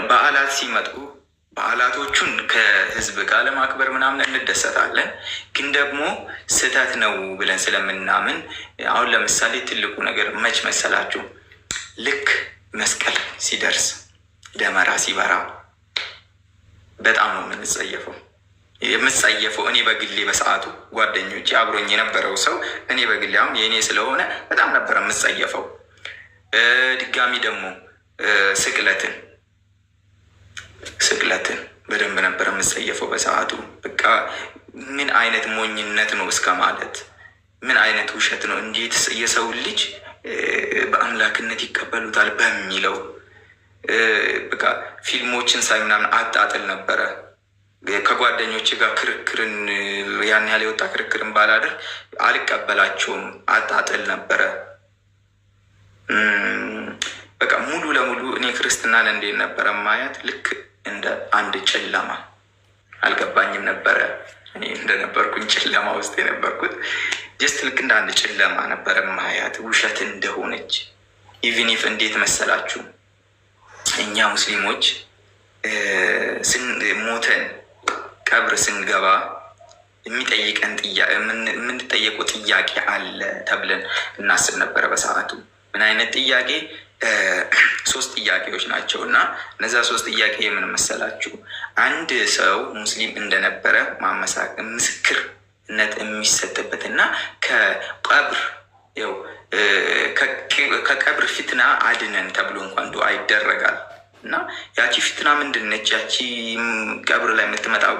በዓላት ሲመጡ በዓላቶቹን ከህዝብ ጋር ለማክበር ምናምን እንደሰታለን። ግን ደግሞ ስህተት ነው ብለን ስለምናምን አሁን ለምሳሌ ትልቁ ነገር መች መሰላችሁ? ልክ መስቀል ሲደርስ ደመራ ሲበራ በጣም ነው የምጸየፈው። እኔ በግሌ በሰዓቱ ጓደኞቼ አብሮኝ የነበረው ሰው እኔ በግሌ አሁን የእኔ ስለሆነ በጣም ነበረ የምጸየፈው። ድጋሚ ደግሞ ስቅለትን በደንብ ነበር የምጸየፈው በሰዓቱ። በቃ ምን አይነት ሞኝነት ነው እስከ ማለት ምን አይነት ውሸት ነው? እንዴት የሰው ልጅ በአምላክነት ይቀበሉታል በሚለው በቃ ፊልሞችን ሳይ ምናምን አጣጥል ነበረ። ከጓደኞች ጋር ክርክርን ያን ያህል የወጣ ክርክርን ባላደር አልቀበላቸውም፣ አጣጥል ነበረ። በቃ ሙሉ ለሙሉ እኔ ክርስትናን እንዴት ነበረ ማያት? ልክ እንደ አንድ ጨለማ አልገባኝም ነበረ። እኔ እንደነበርኩኝ ጨለማ ውስጥ የነበርኩት ጀስት ልክ እንደ አንድ ጨለማ ነበረ ማያት፣ ውሸት እንደሆነች። ኢቭን ኢፍ እንዴት መሰላችሁ? እኛ ሙስሊሞች ሞተን ቀብር ስንገባ የሚጠይቀን የምንጠየቁ ጥያቄ አለ ተብለን እናስብ ነበረ በሰዓቱ። ምን አይነት ጥያቄ? 3 ጥያቄዎች ናቸው። እና እነዛ 3 ጥያቄ የምን መሰላችሁ? አንድ ሰው ሙስሊም እንደነበረ ምስክርነት የሚሰጥበት እና ከቀብር ፊትና አድነን ተብሎ እንኳን ዱዓ ይደረጋል። እና ያቺ ፊትና ምንድነች? ያቺ ቀብር ላይ የምትመጣው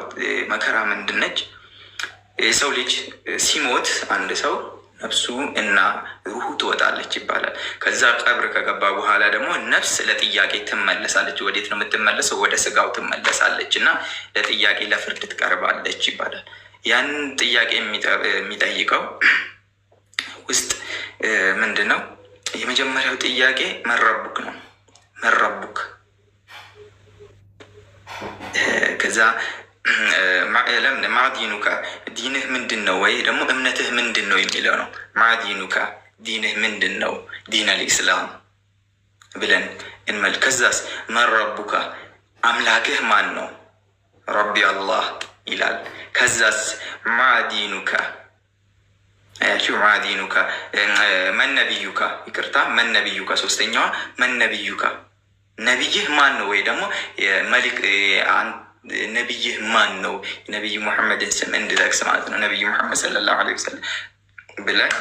መከራ ምንድነች? የሰው ልጅ ሲሞት አንድ ሰው ነፍሱ እና ሩሁ ትወጣለች ይባላል። ከዛ ቀብር ከገባ በኋላ ደግሞ ነፍስ ለጥያቄ ትመለሳለች። ወዴት ነው የምትመለሰው? ወደ ስጋው ትመለሳለች እና ለጥያቄ ለፍርድ ትቀርባለች ይባላል። ያን ጥያቄ የሚጠይቀው ውስጥ ምንድን ነው? የመጀመሪያው ጥያቄ መረቡክ ነው። መረቡክ ከዛ ማዲኑካ ዲንህ ምንድን ነው? ወይ ደግሞ እምነትህ ምንድን ነው የሚለው ነው። ማዲኑካ ዲንህ ምንድን ነው? ዲን አልኢስላም ብለን እንመል። ከዛስ መረቡካ አምላክህ ማን ነው? ረቢ አላህ ይላል። ከዛስ ማዲኑካ አያችሁ፣ ማዲኑካ መነቢዩካ፣ ይቅርታ መነቢዩካ፣ ሶስተኛዋ መነቢዩካ ነቢይህ ማን ነው? ወይ ደግሞ መልክ ነቢይህ ማን ነው? ነቢይ ሙሐመድን ስም እንድጠቅስ ማለት ነው። ነቢይ ሙሐመድ ሰለላሁ ዐለይሂ ወሰለም ብለን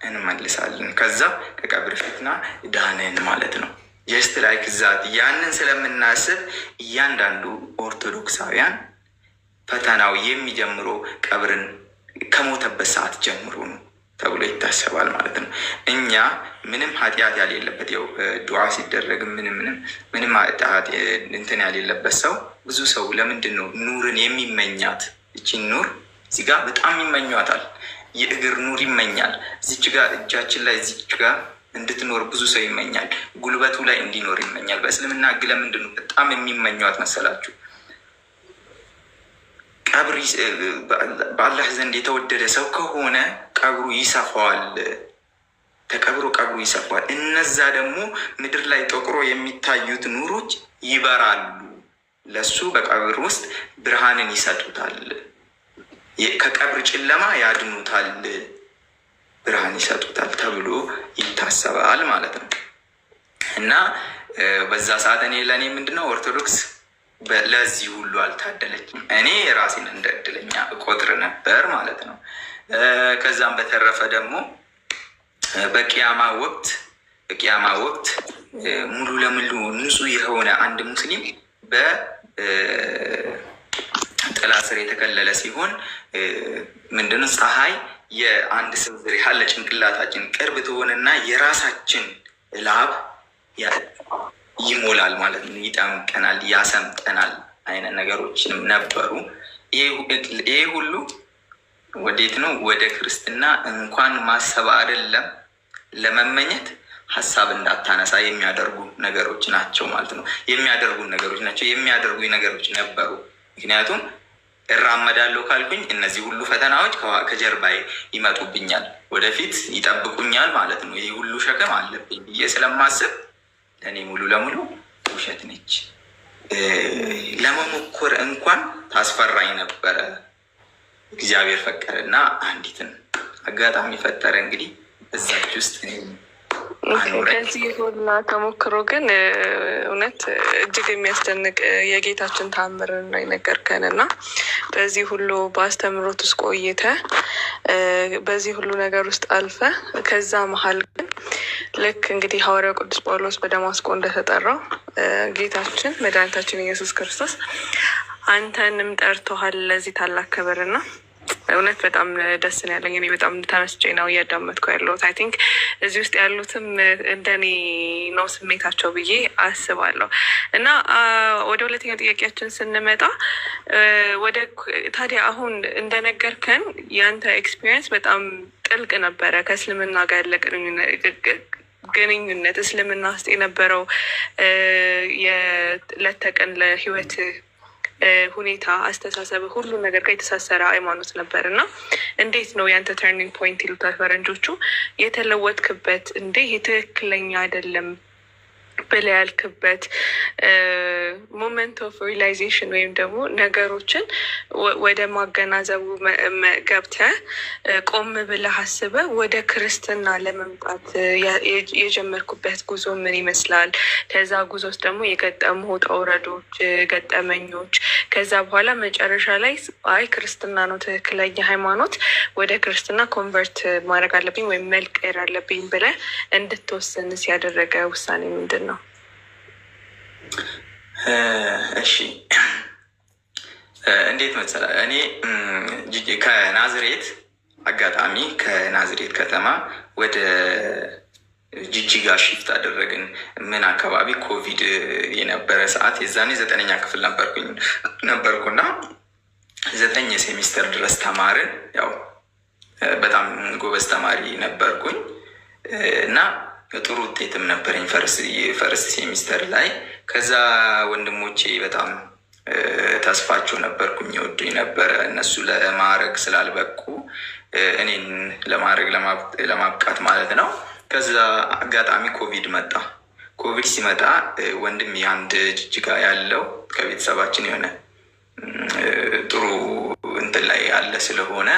እንመልሳለን። ከዛ ከቀብር ፊትና ዳንን ማለት ነው። ጀስት ላይክ ዛት ያንን ስለምናስብ እያንዳንዱ ኦርቶዶክሳውያን ፈተናው የሚጀምሮ ቀብርን ከሞተበት ሰዓት ጀምሮ ነው ተብሎ ይታሰባል ማለት ነው። እኛ ምንም ኃጢአት ያሌለበት ያው ዱዓ ሲደረግ ምንም ኃጢአት እንትን ያሌለበት ሰው ብዙ ሰው ለምንድን ነው ኑርን የሚመኛት? እቺን ኑር እዚህ ጋር በጣም ይመኟታል። የእግር ኑር ይመኛል። እዚች ጋር እጃችን ላይ እዚች ጋር እንድትኖር ብዙ ሰው ይመኛል። ጉልበቱ ላይ እንዲኖር ይመኛል። በእስልምና ሕግ ለምንድን ነው በጣም የሚመኟት መሰላችሁ? ቀብር በአላህ ዘንድ የተወደደ ሰው ከሆነ ቀብሩ ይሰፋዋል። ተቀብሮ ቀብሩ ይሰፋዋል። እነዛ ደግሞ ምድር ላይ ጠቁሮ የሚታዩት ኑሮች ይበራሉ። ለሱ በቀብር ውስጥ ብርሃንን ይሰጡታል። ከቀብር ጨለማ ያድኑታል፣ ብርሃን ይሰጡታል ተብሎ ይታሰባል ማለት ነው። እና በዛ ሰዓት ለእኔ ምንድነው ኦርቶዶክስ ለዚህ ሁሉ አልታደለችም። እኔ ራሴን እንደ እድለኛ እቆጥር ነበር ማለት ነው። ከዛም በተረፈ ደግሞ በቂያማ ወቅት ሙሉ ለሙሉ ንጹህ የሆነ አንድ ሙስሊም በጥላ ስር የተከለለ ሲሆን ምንድነው ፀሐይ የአንድ ስንዝር ያህል ለጭንቅላታችን ቅርብ ትሆንና የራሳችን ላብ ይሞላል ማለት ነው። ይጠምቀናል፣ ያሰምጠናል አይነት ነገሮችንም ነበሩ። ይሄ ሁሉ ወዴት ነው? ወደ ክርስትና እንኳን ማሰብ አይደለም ለመመኘት ሀሳብ እንዳታነሳ የሚያደርጉ ነገሮች ናቸው ማለት ነው። የሚያደርጉ ነገሮች ነበሩ። ምክንያቱም እራመዳለሁ ካልኩኝ እነዚህ ሁሉ ፈተናዎች ከጀርባዬ ይመጡብኛል፣ ወደፊት ይጠብቁኛል ማለት ነው። ይህ ሁሉ ሸክም አለብኝ ብዬ ስለማስብ ለእኔ ሙሉ ለሙሉ ውሸት ነች። ለመሞከር እንኳን ታስፈራኝ ነበረ። እግዚአብሔር ፈቀደና አንዲትን አጋጣሚ ፈጠረ። እንግዲህ እዛች ውስጥ ከዚህ ሁላ ተሞክሮ ግን እውነት እጅግ የሚያስደንቅ የጌታችን ተአምር ነው የነገርከን እና በዚህ ሁሉ በአስተምሮት ውስጥ ቆይተ በዚህ ሁሉ ነገር ውስጥ አልፈ ከዛ መሀል ግን ልክ እንግዲህ ሐዋርያው ቅዱስ ጳውሎስ በደማስቆ እንደተጠራው ጌታችን መድኃኒታችን ኢየሱስ ክርስቶስ አንተንም ጠርቶሃል ለዚህ ታላቅ ክብርና እውነት በጣም ደስ ነው ያለኝ። እኔ በጣም ተመስጬ ነው እያዳመጥኩ ያለሁት። አይ ቲንክ እዚህ ውስጥ ያሉትም እንደኔ ነው ስሜታቸው ብዬ አስባለሁ። እና ወደ ሁለተኛው ጥያቄያችን ስንመጣ ታዲያ አሁን እንደነገርከን ያንተ ኤክስፒሪየንስ በጣም ጥልቅ ነበረ ከእስልምና ጋር ያለ ግንኙነት እስልምና ውስጥ የነበረው የዕለት ተቀን ለህይወት ሁኔታ አስተሳሰብ ሁሉ ነገር ጋር የተሳሰረ ሃይማኖት ነበር እና እንዴት ነው ያንተ ተርኒንግ ፖይንት ይሉታል ፈረንጆቹ የተለወጥክበት እንዴ ይሄ ትክክለኛ አይደለም ብለህ ያልክበት ሞመንት ኦፍ ሪላይዜሽን ወይም ደግሞ ነገሮችን ወደ ማገናዘቡ ገብተህ ቆም ብለህ አስበህ ወደ ክርስትና ለመምጣት የጀመርኩበት ጉዞ ምን ይመስላል? ከዛ ጉዞ ውስጥ ደግሞ የገጠሙ ውጣ ውረዶች፣ ገጠመኞች ከዛ በኋላ መጨረሻ ላይ አይ ክርስትና ነው ትክክለኛ ሃይማኖት፣ ወደ ክርስትና ኮንቨርት ማድረግ አለብኝ ወይም መልቀር አለብኝ ብለህ እንድትወስንስ ያደረገ ውሳኔ ምንድን ነው? እሺ እንዴት መሰለህ፣ እኔ ከናዝሬት አጋጣሚ ከናዝሬት ከተማ ወደ ጅጅጋ ሽፍት አደረግን። ምን አካባቢ ኮቪድ የነበረ ሰዓት የዛኔ 9ኛ ክፍል ነበርኩና 9 ሴሚስተር ድረስ ተማርን። ያው በጣም ጎበዝ ተማሪ ነበርኩኝ እና ጥሩ ውጤትም ነበረኝ ፈርስት ሴሚስተር ላይ። ከዛ ወንድሞቼ በጣም ተስፋቸው ነበርኩኝ፣ ይወዱኝ ነበረ። እነሱ ለማዕረግ ስላልበቁ እኔን ለማዕረግ ለማብቃት ማለት ነው። ከዛ አጋጣሚ ኮቪድ መጣ። ኮቪድ ሲመጣ ወንድም የአንድ ጅጅጋ ያለው ከቤተሰባችን የሆነ ጥሩ እንትን ላይ ያለ ስለሆነ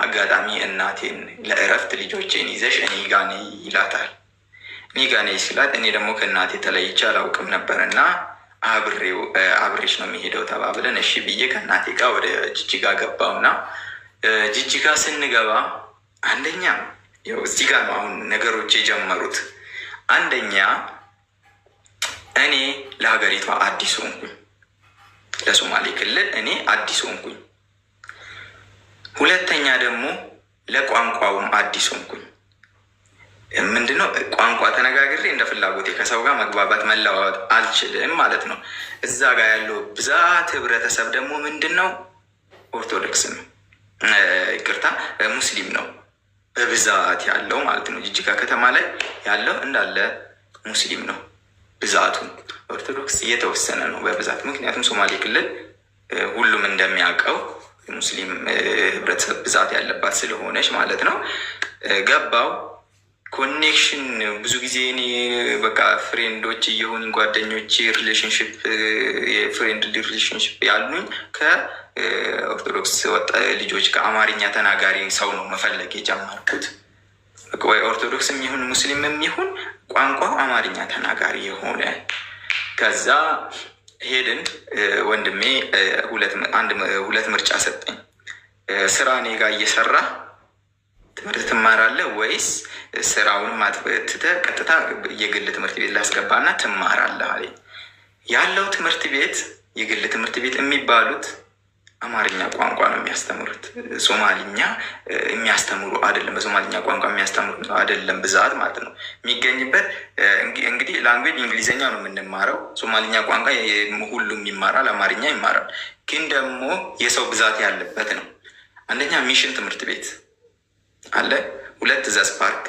አጋጣሚ እናቴን ለእረፍት ልጆቼን ይዘሽ እኔ ጋ ነይ ይላታል። እኔ ጋ ነይ ሲላት እኔ ደግሞ ከእናቴ ተለይቼ አላውቅም ነበር እና አብሬሽ ነው የሚሄደው ተባብለን እሺ ብዬ ከእናቴ ጋር ወደ ጅጅጋ ገባውና ጅጅጋ ስንገባ አንደኛ እዚህ ጋር ነው አሁን ነገሮች የጀመሩት። አንደኛ እኔ ለሀገሪቷ አዲስ ሆንኩኝ፣ ለሶማሌ ክልል እኔ አዲስ ሆንኩኝ። ሁለተኛ ደግሞ ለቋንቋውም አዲስ ሆንኩኝ። ምንድነው ቋንቋ ተነጋግሬ እንደ ፍላጎቴ ከሰው ጋር መግባባት መለዋወጥ አልችልም ማለት ነው። እዛ ጋር ያለው ብዛት ህብረተሰብ ደግሞ ምንድነው ኦርቶዶክስ ነው፣ ይቅርታ ሙስሊም ነው በብዛት ያለው ማለት ነው። ጅጅጋ ከተማ ላይ ያለው እንዳለ ሙስሊም ነው ብዛቱ፣ ኦርቶዶክስ እየተወሰነ ነው በብዛት። ምክንያቱም ሶማሌ ክልል ሁሉም እንደሚያውቀው ሙስሊም ህብረተሰብ ብዛት ያለባት ስለሆነች ማለት ነው። ገባው ኮኔክሽን ብዙ ጊዜ እኔ በቃ ፍሬንዶች እየሆኑ ጓደኞች ሪሌሽንሽፕ የፍሬንድ ሪሌሽንሽፕ ያሉኝ ከኦርቶዶክስ ልጆች ከአማርኛ ተናጋሪ ሰው ነው መፈለግ የጀመርኩት። ወይ ኦርቶዶክስ የሚሆን ሙስሊም የሚሆን ቋንቋው አማርኛ ተናጋሪ የሆነ። ከዛ ሄድን። ወንድሜ ሁለት ምርጫ ሰጠኝ። ስራ እኔ ጋር እየሰራ ትምህርት ትማራለህ ወይስ ስራውን ትተህ ቀጥታ የግል ትምህርት ቤት ላስገባና ትማራለህ አለኝ። ያለው ትምህርት ቤት የግል ትምህርት ቤት የሚባሉት አማርኛ ቋንቋ ነው የሚያስተምሩት፣ ሶማሊኛ የሚያስተምሩ አይደለም። በሶማሊኛ ቋንቋ የሚያስተምሩ አይደለም ብዛት ማለት ነው የሚገኝበት። እንግዲህ ላንጉዌጅ እንግሊዝኛ ነው የምንማረው፣ ሶማሊኛ ቋንቋ ሁሉም ይማራል፣ አማርኛ ይማራል። ግን ደግሞ የሰው ብዛት ያለበት ነው። አንደኛ ሚሽን ትምህርት ቤት አለ፣ 2 ዘስ ፓርክ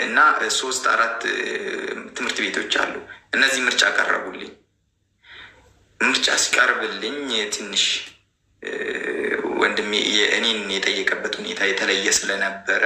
እና 3-4 ትምህርት ቤቶች አሉ። እነዚህ ምርጫ ቀረቡልኝ። ምርጫ ሲቀርብልኝ ትንሽ ወንድሜ እኔን የጠየቀበት ሁኔታ የተለየ ስለነበረ